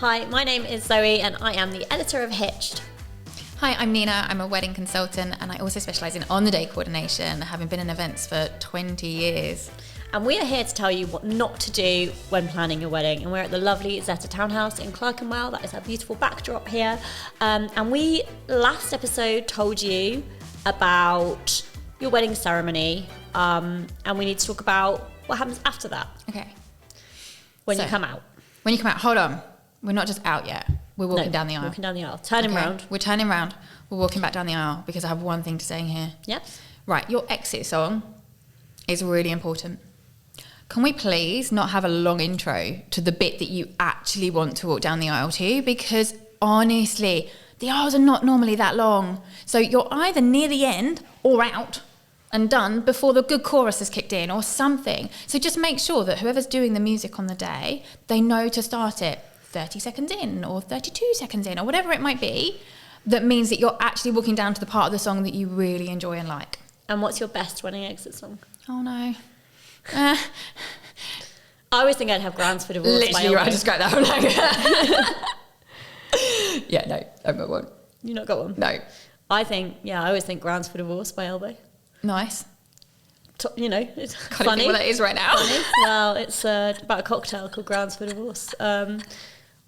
Hi, my name is Zoe and I am the editor of Hitched. Hi, I'm Nina. I'm a wedding consultant and I also specialise in on-the-day coordination, having been in events for 20 years. And we are here to tell you what not to do when planning your wedding. And we're at the lovely Zetter Townhouse in Clerkenwell. That is our beautiful backdrop here. And we, last episode, told you about your wedding ceremony. And we need to talk about what happens after that. Okay. When you come out. When you come out, hold on. We're not just out yet. We're walking down the aisle. Walking down the aisle. Turning round. We're turning round. We're walking back down the aisle because I have one thing to say in here. Yep. Right, your exit song is really important. Can we please not have a long intro to the bit that you actually want to walk down the aisle to? Because honestly, the aisles are not normally that long. So you're either near the end or out and done before the good chorus has kicked in or something. So just make sure that whoever's doing the music on the day, they know to start it 30 seconds in or 32 seconds in or whatever it might be. That means that you're actually walking down to the part of the song that you really enjoy and like. And what's your best wedding exit song? Oh no. I always think I'd have Grounds for Divorce. Literally, I just got that one. Yeah, no, I've got one. You not got one? No. I always think Grounds for Divorce by Elbow. Nice. You know, it's Can't funny. think what that is right now. Funny. Well, it's about a cocktail called Grounds for Divorce.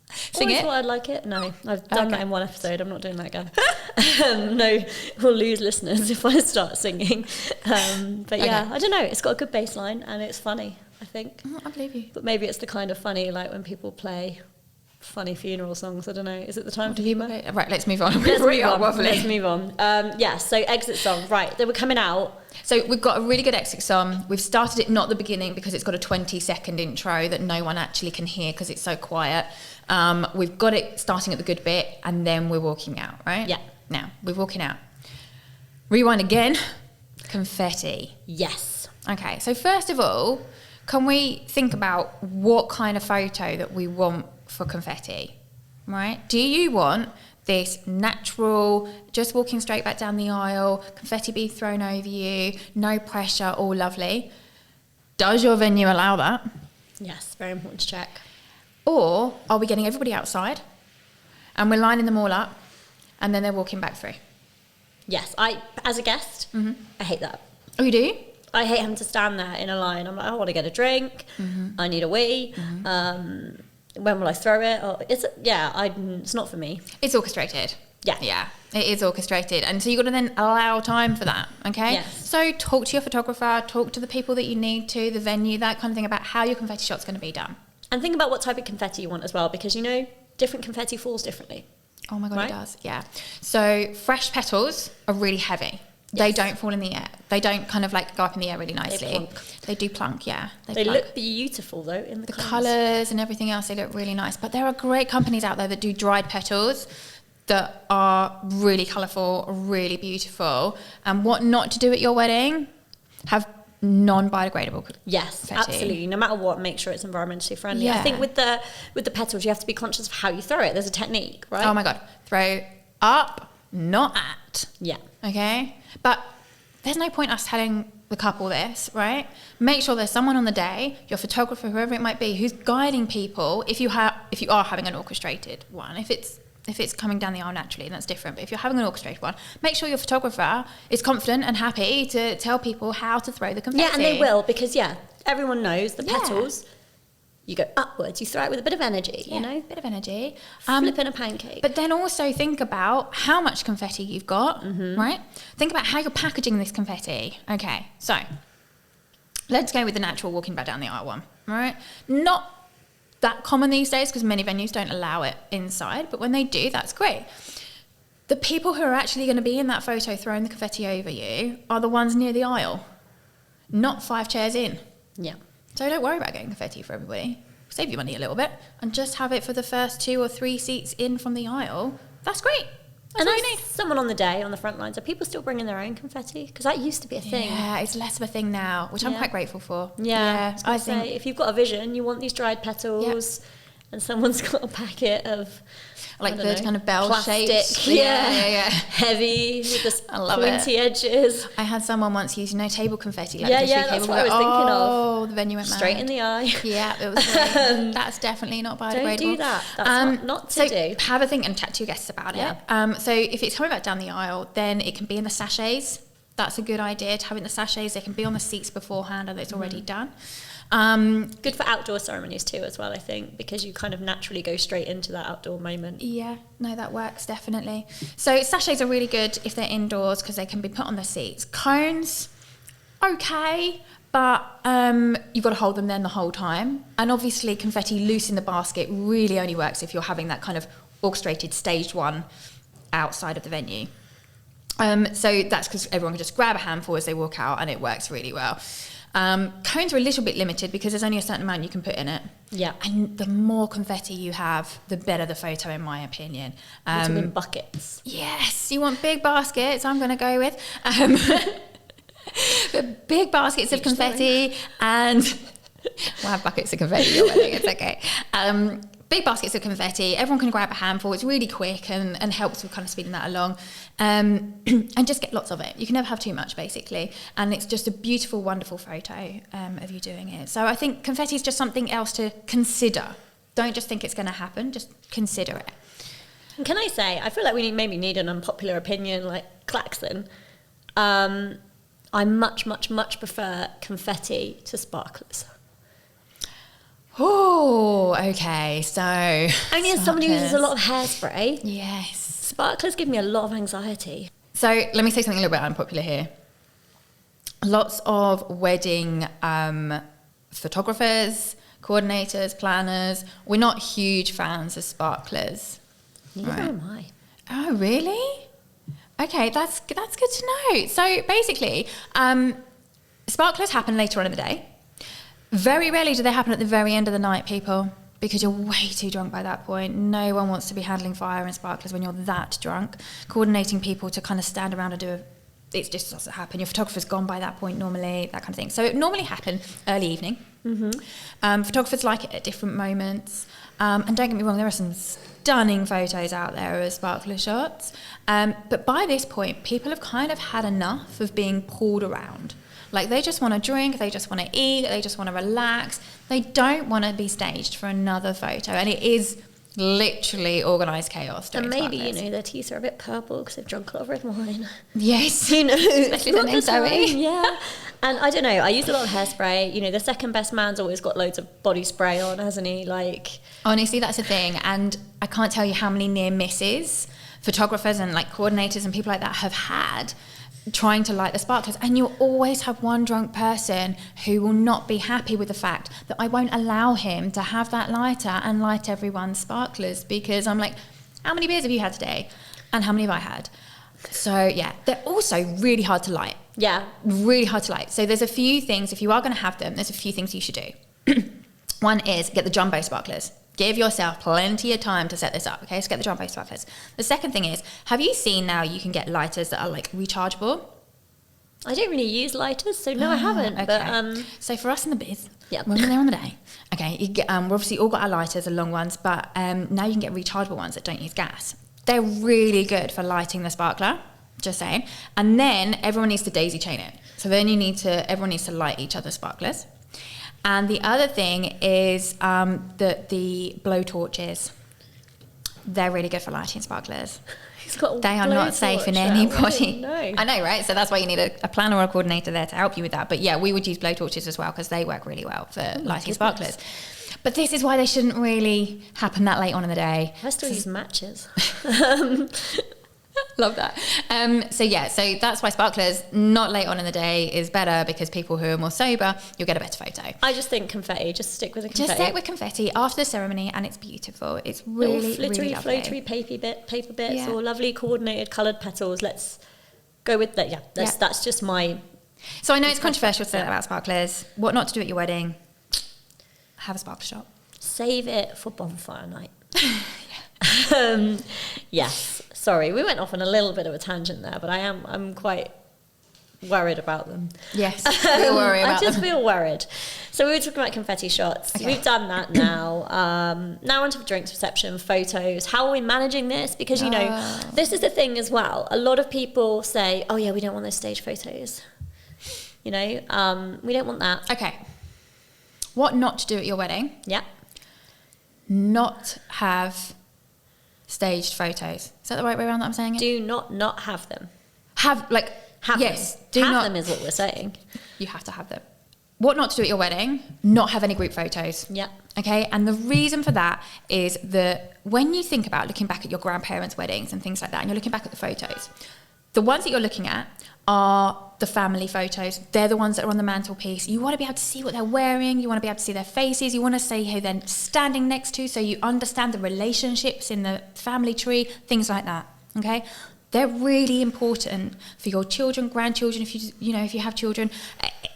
Sing it? Thought I'd like it. No, I've done that in one episode. I'm not doing that again. No, we'll lose listeners if I start singing. But yeah, I don't know. It's got a good bass line and it's funny, I think. I believe you. But maybe it's the kind of funny, like when people play funny funeral songs. I don't know. Is it the time for humour? Right, let's move on. Let's move on. So exit song. Right, they were coming out. So we've got a really good exit song. We've started it not the beginning because it's got a 20-second intro that no one actually can hear because it's so quiet. We've got it starting at the good bit and then we're walking out, right? Yeah. Now, we're walking out. Rewind again. Confetti. Yes. Okay, so first of all, can we think about what kind of photo that we want for confetti, right? Do you want this natural, just walking straight back down the aisle, confetti be thrown over you, no pressure, all lovely? Does your venue allow that? Yes, very important to check. Or are we getting everybody outside and we're lining them all up and then they're walking back through? Yes, as a guest, I hate that. Oh, you do? I hate having to stand there in a line. I'm like, I want to get a drink. I need a wee. When will I throw it? Or it's not for me. It's orchestrated. Yeah, it is orchestrated, and so you've got to then allow time for that. Okay. Yes. So talk to your photographer, talk to the people that you need to, the venue, that kind of thing about how your confetti shot's going to be done. And think about what type of confetti you want as well, because different confetti falls differently. Oh my God, right? It does. Yeah. So fresh petals are really heavy. Yes. They don't fall in the air. They don't kind of like go up in the air really nicely. They plunk. They do plunk, yeah. They plunk. look beautiful though in the colours and everything else. They look really nice. But there are great companies out there that do dried petals that are really colourful, really beautiful. And what not to do at your wedding? Have non-biodegradable confetti. Yes, absolutely. No matter what, make sure it's environmentally friendly. Yeah. I think with the petals, you have to be conscious of how you throw it. There's a technique, right? Oh my God. Throw up, not at. Yeah. Okay. But there's no point us telling the couple this, right? Make sure there's someone on the day, your photographer, whoever it might be, who's guiding people. If you are having an orchestrated one, if it's coming down the aisle naturally, that's different. But if you're having an orchestrated one, make sure your photographer is confident and happy to tell people how to throw the confetti. Yeah, and they will, because everyone knows the petals. You go upwards, you throw it with a bit of energy, a bit of energy. Flipping a pancake. But then also think about how much confetti you've got, right? Think about how you're packaging this confetti. Okay, so let's go with the natural walking back down the aisle one, right? Not that common these days because many venues don't allow it inside, but when they do, that's great. The people who are actually going to be in that photo throwing the confetti over you are the ones near the aisle, not 5 chairs in. Yeah. So don't worry about getting confetti for everybody. Save your money a little bit and just have it for the first 2 or 3 seats in from the aisle. That's great. That's all you need. Someone on the day, on the front lines, are people still bringing their own confetti? Because that used to be a thing. Yeah, it's less of a thing now, which I'm quite grateful for. Yeah, I think if you've got a vision, you want these dried petals. and someone's got a packet of like the kind of bell plastic, shapes. yeah, heavy with the pointy edges. I had someone once use table confetti. Like That's what I was thinking of. Oh, the venue went straight mad. in the eye. Yeah, it was. That's definitely not biodegradable. Don't do that. That's not to do. Have a think and chat to your guests about it. So if it's coming back down the aisle, then it can be in the sachets. That's a good idea to have it in the sachets. They can be on the seats beforehand, and it's already done. Good for outdoor ceremonies too as well, I think, because you kind of naturally go straight into that outdoor moment. Yeah, no, that works definitely. So sachets are really good if they're indoors because they can be put on the seats. Cones, okay, but you've got to hold them then the whole time. And obviously confetti loose in the basket really only works if you're having that kind of orchestrated staged one outside of the venue. So that's because everyone can just grab a handful as they walk out, and it works really well. Cones are a little bit limited because there's only a certain amount you can put in it. Yeah. And the more confetti you have, the better the photo, in my opinion. In buckets. Yes, you want big baskets, I'm going to go with. But big baskets of confetti and... we'll have buckets of confetti at your wedding, it's okay. Big baskets of confetti, everyone can grab a handful. It's really quick and helps with kind of speeding that along. And just get lots of it. You can never have too much, basically. And it's just a beautiful, wonderful photo of you doing it. So I think confetti is just something else to consider. Don't just think it's going to happen, just consider it. And can I say, I feel like we maybe need an unpopular opinion like Claxon. I much, much, much prefer confetti to sparklers. Oh, okay. So only as somebody who uses a lot of hairspray. Yes. Sparklers give me a lot of anxiety. So let me say something a little bit unpopular here. Lots of wedding photographers, coordinators, planners, we're not huge fans of sparklers. Neither am I. Oh, really? Okay, that's good to know. So basically, sparklers happen later on in the day. Very rarely do they happen at the very end of the night, people, because you're way too drunk by that point. No one wants to be handling fire and sparklers when you're that drunk. Coordinating people to kind of stand around and it just doesn't happen. Your photographer's gone by that point normally, that kind of thing. So it normally happen early evening. Mm-hmm. Photographers like it at different moments. And don't get me wrong, there are some stunning photos out there of sparkler shots. But by this point, people have kind of had enough of being pulled around. Like they just want to drink, they just want to eat, they just want to relax. They don't want to be staged for another photo. And it is literally organised chaos. And maybe, their teeth are a bit purple because they've drunk a lot of red wine. Yes. Especially the name Zoe. Yeah. And I don't know, I use a lot of hairspray. The second best man's always got loads of body spray on, hasn't he? Honestly, that's the thing. And I can't tell you how many near misses photographers and coordinators and people like that have had trying to light the sparklers, and you'll always have one drunk person who will not be happy with the fact that I won't allow him to have that lighter and light everyone's sparklers, because I'm like, how many beers have you had today? And how many have I had? So yeah, they're also really hard to light. Yeah. Really hard to light. So there's a few things, if you are going to have them, there's a few things you should do. One is get the jumbo sparklers. Give yourself plenty of time to set this up, okay? So get the jumbo sparklers. The second thing is, have you seen now you can get lighters that are rechargeable? I don't really use lighters, so no, I haven't. Okay. But so for us in the biz, when we're there on the day, okay, you get, we've obviously all got our lighters, the long ones, but now you can get rechargeable ones that don't use gas. They're really good for lighting the sparkler, just saying. And then everyone needs to daisy chain it. So then everyone needs to light each other's sparklers. And the other thing is the blow torches. They're really good for lighting sparklers. They are not safe in anybody. I know, right? So that's why you need a planner or a coordinator there to help you with that. But yeah, we would use blow torches as well because they work really well for lighting sparklers. But this is why they shouldn't really happen that late on in the day. I still use matches. Love that. So that's why sparklers not late on in the day is better, because people who are more sober, you'll get a better photo. I just think confetti. Just stick with the confetti. Just stick with confetti after the ceremony, and it's beautiful. It's really, little flittery, really lovely. floatery paper bits, or lovely coordinated coloured petals. Let's go with that. Yeah, that's just my. So I know it's controversial to say that about sparklers. What not to do at your wedding? Have a sparkler shot. Save it for bonfire night. Yes. Sorry, we went off on a little bit of a tangent there, but I'm quite worried about them. Yes, we'll worry about them. I just feel worried. So we were talking about confetti shots. Okay. We've done that now. Now onto the drinks reception, photos. How are we managing this? Because, you know, this is the thing as well. A lot of people say, oh yeah, we don't want those stage photos. You know, we don't want that. Okay. What not to do at your wedding? Yeah. Not have staged photos. Is that the right way around that I'm saying it? Do not have them. Have them. Do have not. them is what we're saying. You have to have them. What not to do at your wedding? Not have any group photos. Yeah. Okay, and the reason for that is that when you think about looking back at your grandparents' weddings and things like that, and you're looking back at the photos, the ones that you're looking at are the family photos. They're the ones that are on the mantelpiece. You want to be able to see what they're wearing. You want to be able to see their faces. You want to see who they're standing next to, so you understand the relationships in the family tree, things like that. Okay, they're really important for your children, grandchildren, if you have children,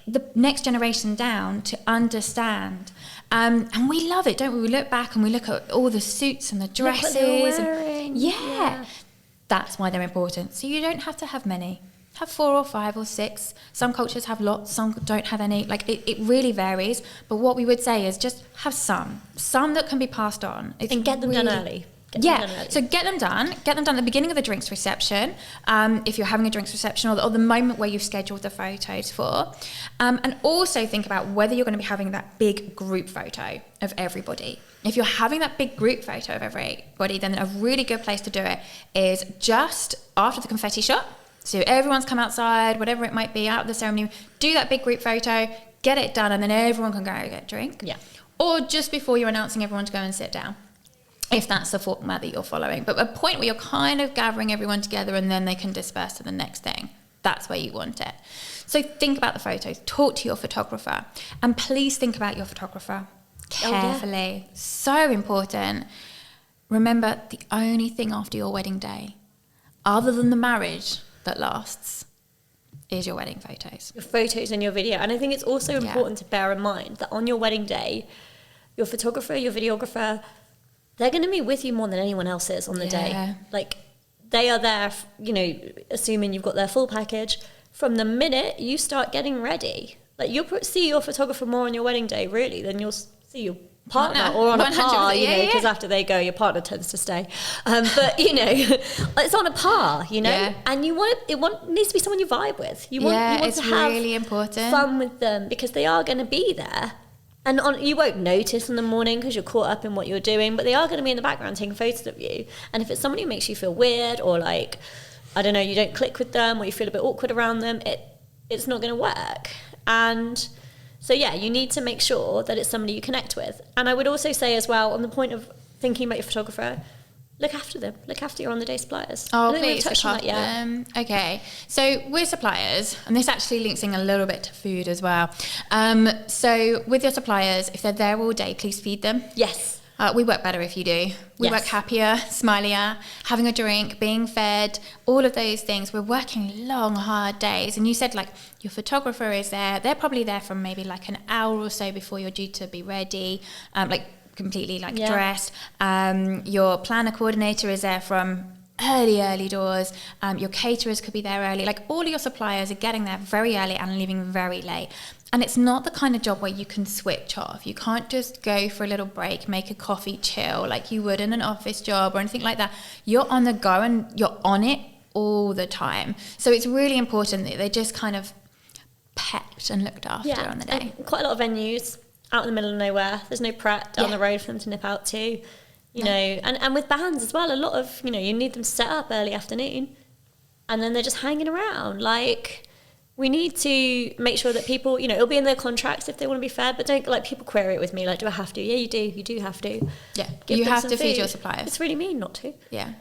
the next generation down, to understand. And we love it, don't we? We look back and we look at all the suits and the dresses. Look what they were wearing. Yeah. That's why they're important. So you don't have to have many. Have 4 or 5 or 6. Some cultures have lots, some don't have any. Like, it really varies. But what we would say is just have some that can be passed on. And get them done early. So get them done at the beginning of the drinks reception, if you're having a drinks reception, or the moment where you've scheduled the photos for. And also think about whether you're going to be having that big group photo of everybody. If you're having that big group photo of everybody, then a really good place to do it is just after the confetti shot. So everyone's come outside, whatever it might be, out of the ceremony, do that big group photo, get it done, and then everyone can go get a drink. Yeah. Or just before you're announcing everyone to go and sit down, if that's the format that you're following. But a point where you're kind of gathering everyone together and then they can disperse to the next thing. That's where you want it. So think about the photos, talk to your photographer, and please think about your photographer carefully. So important. Remember, the only thing after your wedding day, other than the marriage that lasts, is your wedding photos. Your photos and your video. And I think it's also important to bear in mind that on your wedding day, your photographer, your videographer, they're going to be with you more than anyone else is on the day. Like, they are there, assuming you've got their full package, from the minute you start getting ready. Like, you'll see your photographer more on your wedding day, really, than you'll see your partner, or on a par, because after they go, your partner tends to stay. But, it's on a par, and it needs to be someone you vibe with. You want to have really important. fun with them, because they are going to be there. And you won't notice in the morning because you're caught up in what you're doing, but they are going to be in the background taking photos of you. And if it's somebody who makes you feel weird, or like, I don't know, you don't click with them, or you feel a bit awkward around them, it's not going to work. And so, you need to make sure that it's somebody you connect with. And I would also say as well, on the point of thinking about your photographer, look after them. Look after your on-the-day suppliers. Oh, please look after them. Okay. So with suppliers, and this actually links in a little bit to food as well. So with your suppliers, if they're there all day, please feed them. Yes. We work better if you do. We work happier, smilier, having a drink, being fed, all of those things. We're working long, hard days. And you said, like, your photographer is there. They're probably there from maybe like an hour or so before you're due to be ready. Completely dressed. Your planner coordinator is there from early doors. Your caterers could be there early. Like, all of your suppliers are getting there very early and leaving very late. And it's not the kind of job where you can switch off. You can't just go for a little break, make a coffee, chill like you would in an office job or anything like that. You're on the go and you're on it all the time. So it's really important that they're just kind of pepped and looked after on the day. Quite a lot of venues out in the middle of nowhere. There's no prep down the road for them to nip out to, you know. And with bands as well, a lot of, you need them set up early afternoon and then they're just hanging around. Like, we need to make sure that people, it'll be in their contracts if they want to be fed, but don't, like, people query it with me, like, do I have to? Yeah, you do. You do have to. Yeah, you have to feed your suppliers. It's really mean not to. Yeah.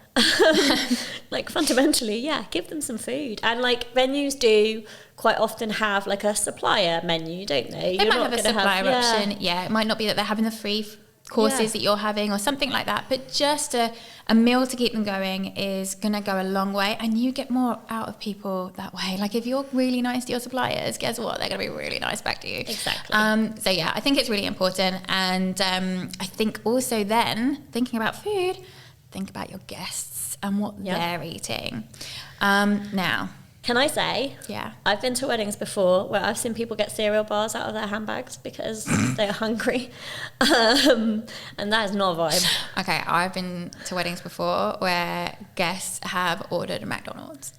Like, fundamentally, give them some food. And, like, venues do quite often have, like, a supplier menu, don't they? They might have a supplier option. Yeah, it might not be that they're having the free courses that you're having or something like that, but just a meal to keep them going is going to go a long way, and you get more out of people that way. Like, if you're really nice to your suppliers, guess what? They're going to be really nice back to you. Exactly. So I think it's really important. And I think also then, thinking about food, think about your guests and what they're eating. Now, Can I say, Yeah. I've been to weddings before where I've seen people get cereal bars out of their handbags because they're hungry. And that is not a vibe. Okay, I've been to weddings before where guests have ordered McDonald's.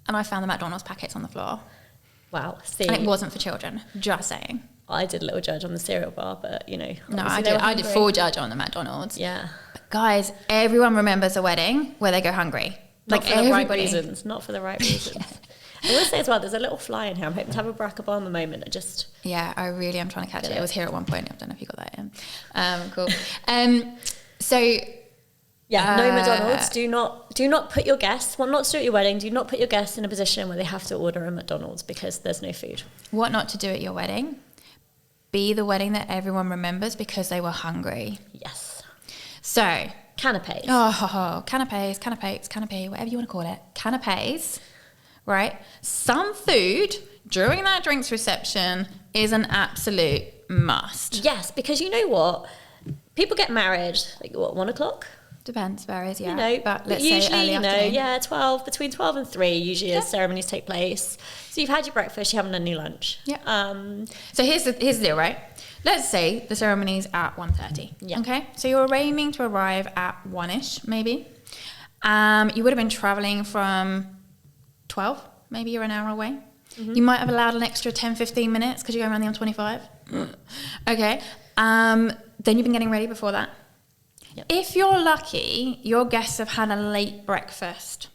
And I found the McDonald's packets on the floor. Wow. See, And it wasn't for children, just saying. I did a little judge on the cereal bar, but, you know. No, obviously I did full judge on the McDonald's. Yeah. But guys, everyone remembers a wedding where they go hungry. Not Like for the right everybody. reasons. Not for the right reasons. I will say as well, there's a little fly in here. I'm hoping to have a Barack Obama moment. Yeah, I really am trying to catch it. It was here at one point. I don't know if you got that in. Cool. So Yeah, no McDonald's. Do not put your guests, well, not to do at your wedding, do not put your guests in a position where they have to order a McDonald's because there's no food. what not to do at your wedding? Be the wedding that everyone remembers because they were hungry. Yes. So, Canapés. canapé, whatever you want to call it. Canapés, right? Some food during that drinks reception is an absolute must. Yes, because you know what? People get married, like, what, 1 o'clock? Depends, varies, yeah. You know, but let's usually, say early afternoon. yeah, 12, between 12 and 3 usually as ceremonies take place. So you've had your breakfast, you haven't had any lunch. Yeah. So here's the deal, right? Let's say the ceremony's at 1:30. Yeah. Okay. So you're aiming to arrive at 1ish, maybe. You would have been traveling from 12. Maybe you're an hour away. Mm-hmm. You might have allowed an extra 10, 15 minutes because you're going around the M25. Okay. Then you've been getting ready before that. Yep. If you're lucky, your guests have had a late breakfast.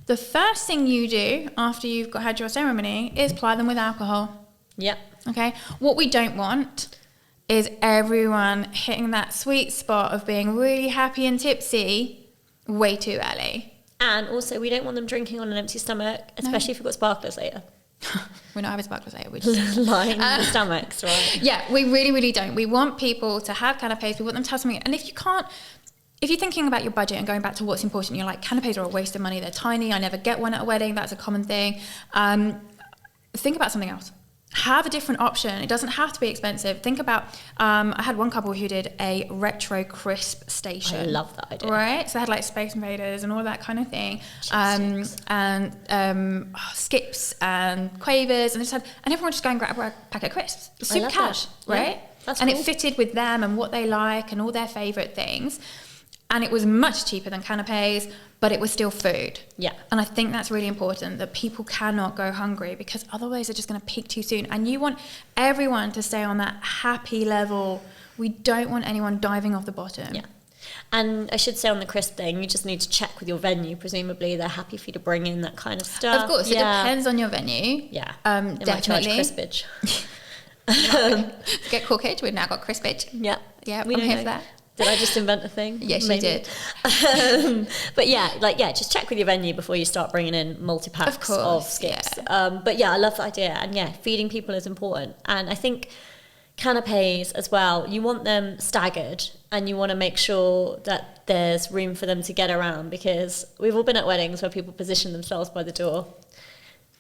The first thing you do after you've had your ceremony is ply them with alcohol. Yep. Okay. What we don't want is everyone hitting that sweet spot of being really happy and tipsy way too early. And also, we don't want them drinking on an empty stomach, especially if we've got sparklers later. We're not having sparklers later. We just line the stomachs, right? Yeah, we really, really don't. We want people to have canapes. We want them to have something. And if you're thinking about your budget and going back to what's important, you're like, canapes are a waste of money. They're tiny. I never get one at a wedding. That's a common thing. Think about something else. Have a different option. It doesn't have to be expensive. Think about, I had one couple who did a retro crisp station. I love that idea. Right? So they had like Space Invaders and all that kind of thing. Skips and quavers. And everyone just go and grab a packet of crisps. Super cash, right? Yeah, that's and cool. it fitted with them and what they like and all their favourite things. And it was much cheaper than canapes, but it was still food. Yeah. And I think that's really important, that people cannot go hungry because otherwise they're just going to peak too soon. And you want everyone to stay on that happy level. We don't want anyone diving off the bottom. Yeah. And I should say on the crisp thing, you just need to check with your venue. Presumably they're happy for you to bring in that kind of stuff. Of course, it depends on your venue. Yeah. Definitely. Might charge crispage. Get corkage, we've now got crispage. Yeah. Yeah, we I'm don't here know. for that. Did I just invent a thing? Yes, Maybe. you did. But just check with your venue before you start bringing in multi-packs of skips. Yeah. But yeah, I love the idea. And yeah, feeding people is important. And I think canapes as well, you want them staggered and you want to make sure that there's room for them to get around, because we've all been at weddings where people position themselves by the door.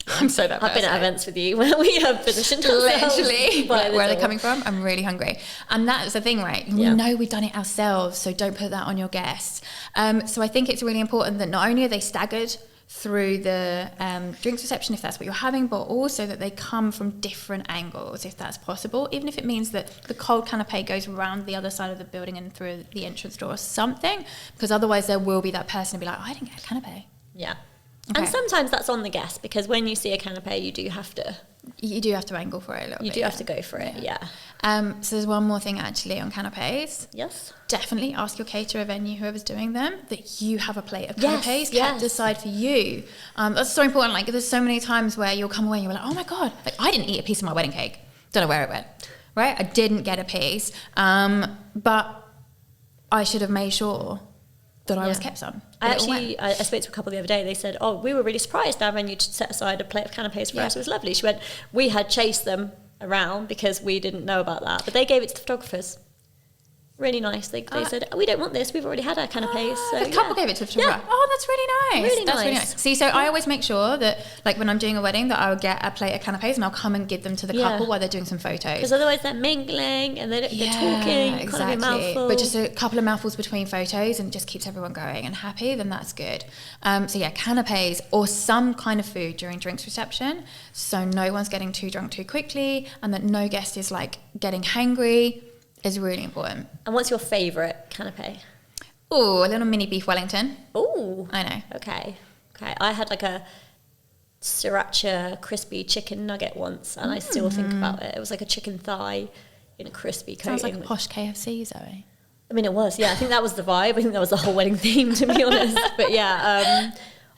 I'm so that I've been at events with you where we have positioned ourselves. Literally. Where are they coming from? I'm really hungry. And that's the thing, right? We know we've done it ourselves, so don't put that on your guests. So I think it's really important that not only are they staggered through the drinks reception, if that's what you're having, but also that they come from different angles, if that's possible, even if it means that the cold canapé goes around the other side of the building and through the entrance door or something, because otherwise there will be that person who'll be like, oh, I didn't get a canapé. Yeah. Okay. And sometimes that's on the guest, because when you see a canapé, you do have to angle for it a little bit. You do have to go for it, yeah. So there's one more thing actually on canapés. Yes. Definitely ask your caterer venue, whoever's doing them, that you have a plate of canapés kept aside for you. That's so important. Like, there's so many times where you'll come away and you're like, oh my God, like I didn't eat a piece of my wedding cake. Don't know where it went, right? I didn't get a piece, but I should have made sure that I was kept some. I spoke to a couple the other day. They said, oh, we were really surprised our venue to set aside a plate of canapés for us. It was lovely. She went, we had chased them around because we didn't know about that, but they gave it to the photographers. Really nice. They said, we don't want this. We've already had our canapés. So, the couple gave it to the photographer. Yeah. Oh, that's really nice. That's really nice. See, so I always make sure that, like, when I'm doing a wedding, that I will get a plate of canapés and I'll come and give them to the couple while they're doing some photos. Because otherwise they're mingling and they're talking. Exactly. A mouthful. But just a couple of mouthfuls between photos and it just keeps everyone going and happy, then that's good. So yeah, canapés or some kind of food during drinks reception. So no one's getting too drunk too quickly and that no guest is like getting hangry. Is really important. And what's your favourite canapé? Oh, a little mini beef Wellington. Oh, I know. Okay. I had like a sriracha crispy chicken nugget once, and I still think about it. It was like a chicken thigh in a crispy coating. Sounds like a posh KFC, Zoe. I mean, it was. Yeah, I think that was the vibe. I think that was the whole wedding theme, to be honest. But yeah,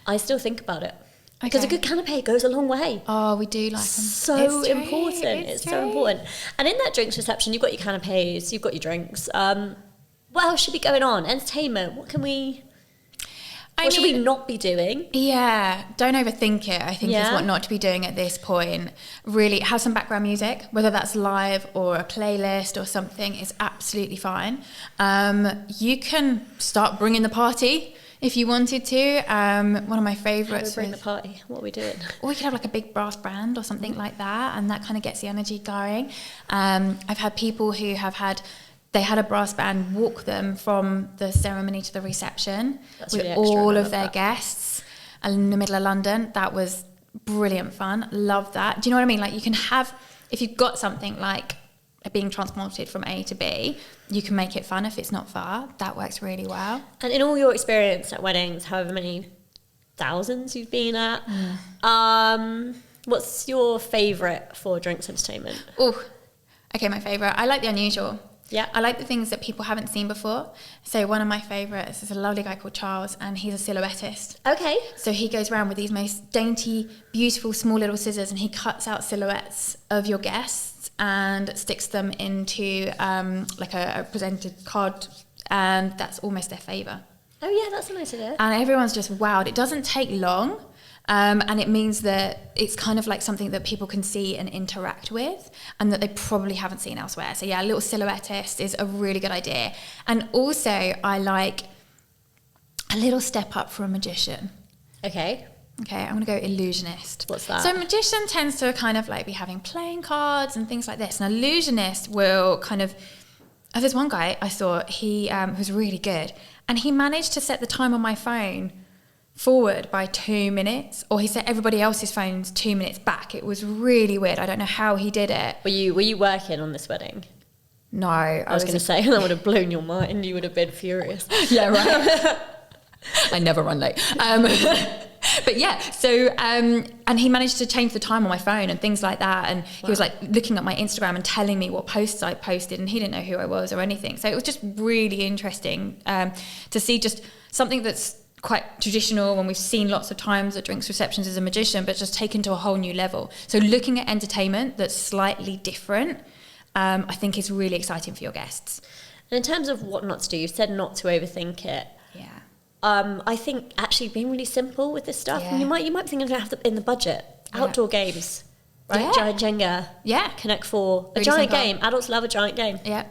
I still think about it. Because a good canapé goes a long way. Oh, we do like them. So important. It's so important. And in that drinks reception, you've got your canapés, you've got your drinks. What else should be going on? Entertainment. What should we not be doing? Yeah, don't overthink it, I think is what not to be doing at this point. Really, have some background music, whether that's live or a playlist or something, is absolutely fine. You can start bringing the party. If you wanted to, one of my favourites. Bring the party. What are we doing? Or we could have like a big brass band or something like that, and that kind of gets the energy going. I've had people who they had a brass band walk them from the ceremony to the reception with really all of their guests in the middle of London. That was brilliant fun. Love that. Do you know what I mean? Like you can have, if you've got something like being transported from A to B, you can make it fun if it's not far. That works really well. And in all your experience at weddings, however many thousands you've been at, what's your favourite for drinks entertainment? Oh, okay, my favourite. I like the unusual. Yeah. I like the things that people haven't seen before. So one of my favourites is a lovely guy called Charles, and he's a silhouettist. Okay. So he goes around with these most dainty, beautiful, small little scissors, and he cuts out silhouettes of your guests and sticks them into like a presented card, and that's almost their favour. Oh yeah, that's a nice idea. And everyone's just wowed. It doesn't take long, and it means that it's kind of like something that people can see and interact with, and that they probably haven't seen elsewhere. So yeah, a little silhouettist is a really good idea. And also, I like a little step up for a magician. Okay, I'm going to go illusionist. What's that? So magician tends to kind of like be having playing cards and things like this. An illusionist will kind of... Oh, there's one guy I saw, he was really good. And he managed to set the time on my phone forward by 2 minutes. Or he set everybody else's phones 2 minutes back. It was really weird. I don't know how he did it. Were you working on this wedding? No. I was going to say, that would have blown your mind. You would have been furious. Yeah, right. I never run late. But yeah, so, and he managed to change the time on my phone and things like that. And he was like looking at my Instagram and telling me what posts I posted, and he didn't know who I was or anything. So it was just really interesting to see just something that's quite traditional when we've seen lots of times at drinks receptions as a magician, but just taken to a whole new level. So looking at entertainment that's slightly different, I think is really exciting for your guests. And in terms of what not to do, you've said not to overthink it. Yeah. I think actually being really simple with this stuff, and you might be thinking of in the budget. Outdoor games, right? Yeah. Giant Jenga, Connect 4, a giant game. Adults love a giant game. Yeah,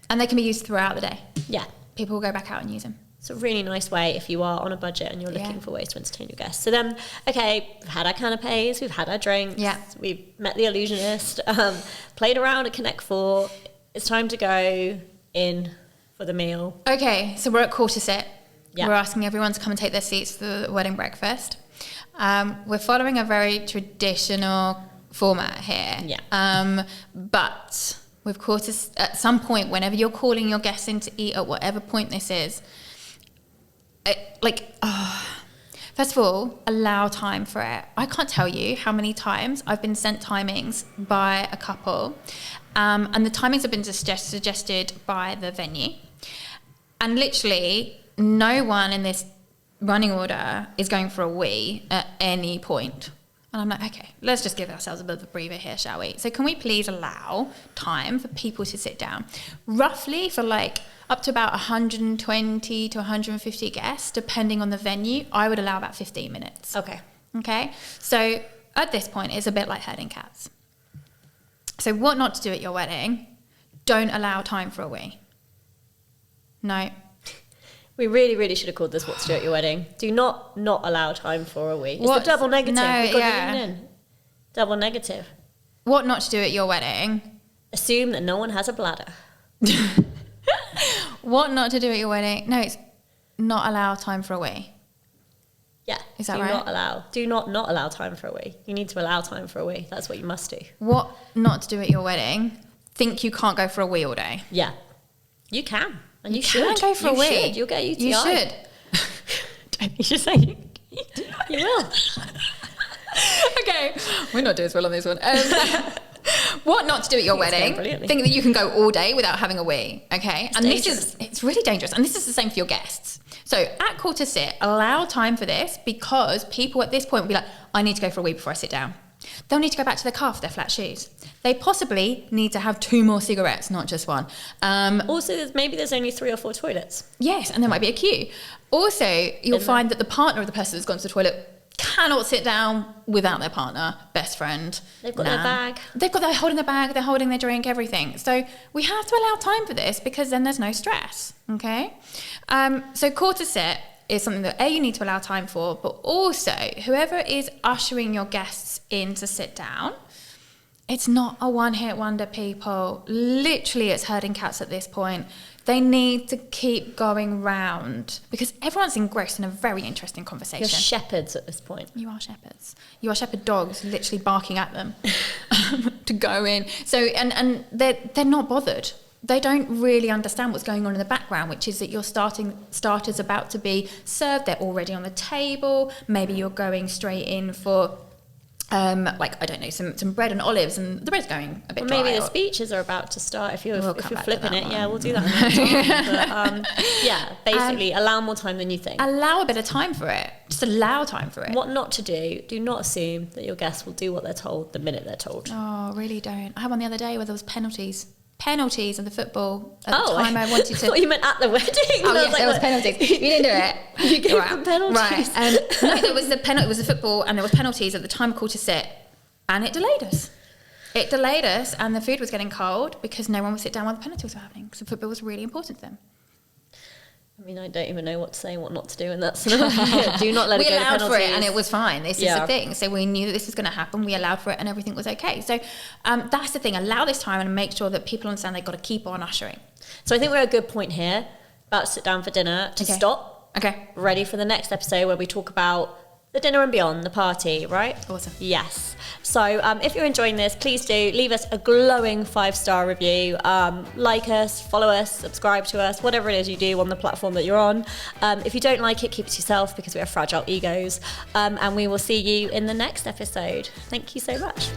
and they can be used throughout the day. Yeah, people will go back out and use them. It's a really nice way if you are on a budget and you're looking for ways to entertain your guests. So then, okay, we've had our canapes, we've had our drinks, we've met the illusionist, played around at Connect 4. It's time to go in for the meal. Okay, so we're at quarter set. We're asking everyone to come and take their seats for the wedding breakfast. We're following a very traditional format here. Yeah. But with quarters, at some point, whenever you're calling your guests in to eat, at whatever point this is, first of all, allow time for it. I can't tell you how many times I've been sent timings by a couple, and the timings have been suggested by the venue. And literally, no one in this running order is going for a wee at any point. And I'm like, okay, let's just give ourselves a bit of a breather here, shall we? So can we please allow time for people to sit down? Roughly for like up to about 120 to 150 guests, depending on the venue, I would allow about 15 minutes. Okay. So at this point, it's a bit like herding cats. So what not to do at your wedding, don't allow time for a wee. No. We really, really should have called this What to Do at Your Wedding. Do not allow time for a we. It's the double negative. No, We've got yeah. it in. Double negative. What not to do at your wedding? Assume that no one has a bladder. What not to do at your wedding? No, it's not allow time for a we. Yeah. Is that right? Do not allow time for a we. You need to allow time for a we. That's what you must do. What not to do at your wedding? Think you can't go for a wee all day. Yeah. You can. And you can should. go for a wee. Should. You'll get UTI. You should. You should say you will. Okay. We're not doing as well on this one. What not to do at your wedding? Think that you can go all day without having a wee. Okay. It's really dangerous. And this is the same for your guests. So at call to sit, allow time for this, because people at this point will be like, I need to go for a wee before I sit down. They'll need to go back to their car for their flat shoes. They possibly need to have 2 more cigarettes, not just one. Also, maybe there's only 3 or 4 toilets. Yes, and there might be a queue. Also, you'll find that the partner of the person that's gone to the toilet cannot sit down without their partner, best friend. They've got their bag. They're holding their bag, they're holding their drink, everything. So we have to allow time for this, because then there's no stress, okay? So call to sit is something that you need to allow time for, but also whoever is ushering your guests in to sit down, it's not a one-hit wonder, people. Literally, it's herding cats at this point. They need to keep going round, because everyone's engrossed in a very interesting conversation. You're shepherds at this point. You are shepherds. You are shepherd dogs, literally barking at them to go in. So, and they're not bothered. They don't really understand what's going on in the background, which is that your starters about to be served. They're already on the table. Maybe you're going straight in for I don't know, some bread and olives, and the bread's going a bit dry. Maybe the speeches are about to start. If you're flipping it, yeah, we'll do that. But, basically, allow more time than you think. Allow a bit of time for it. Just allow time for it. What not to do? Do not assume that your guests will do what they're told the minute they're told. Oh, really don't. I had one the other day where there was penalties in the football at the time. I wanted to. I thought you meant at the wedding. Oh yes, there was penalties. You didn't do it. You gave them penalties. Right. No, there was it was the football, and there was penalties at the time of call to sit, and it delayed us. And the food was getting cold because no one would sit down while the penalties were happening, because the football was really important to them. I mean, I don't even know what to say and what not to do in that scenario. Do not let it go to penalties. We allowed for it, and it was fine. This is the thing. So we knew that this was going to happen. We allowed for it, and everything was okay. So that's the thing. Allow this time and make sure that people understand they've got to keep on ushering. So I think we're at a good point here, about to sit down for dinner, to stop. Okay. Ready for the next episode where we talk about the dinner and beyond, the party, right? Awesome. Yes. So if you're enjoying this, please do leave us a glowing 5-star review. Like us, follow us, subscribe to us, whatever it is you do on the platform that you're on. If you don't like it, keep it to yourself, because we have fragile egos. And we will see you in the next episode. Thank you so much.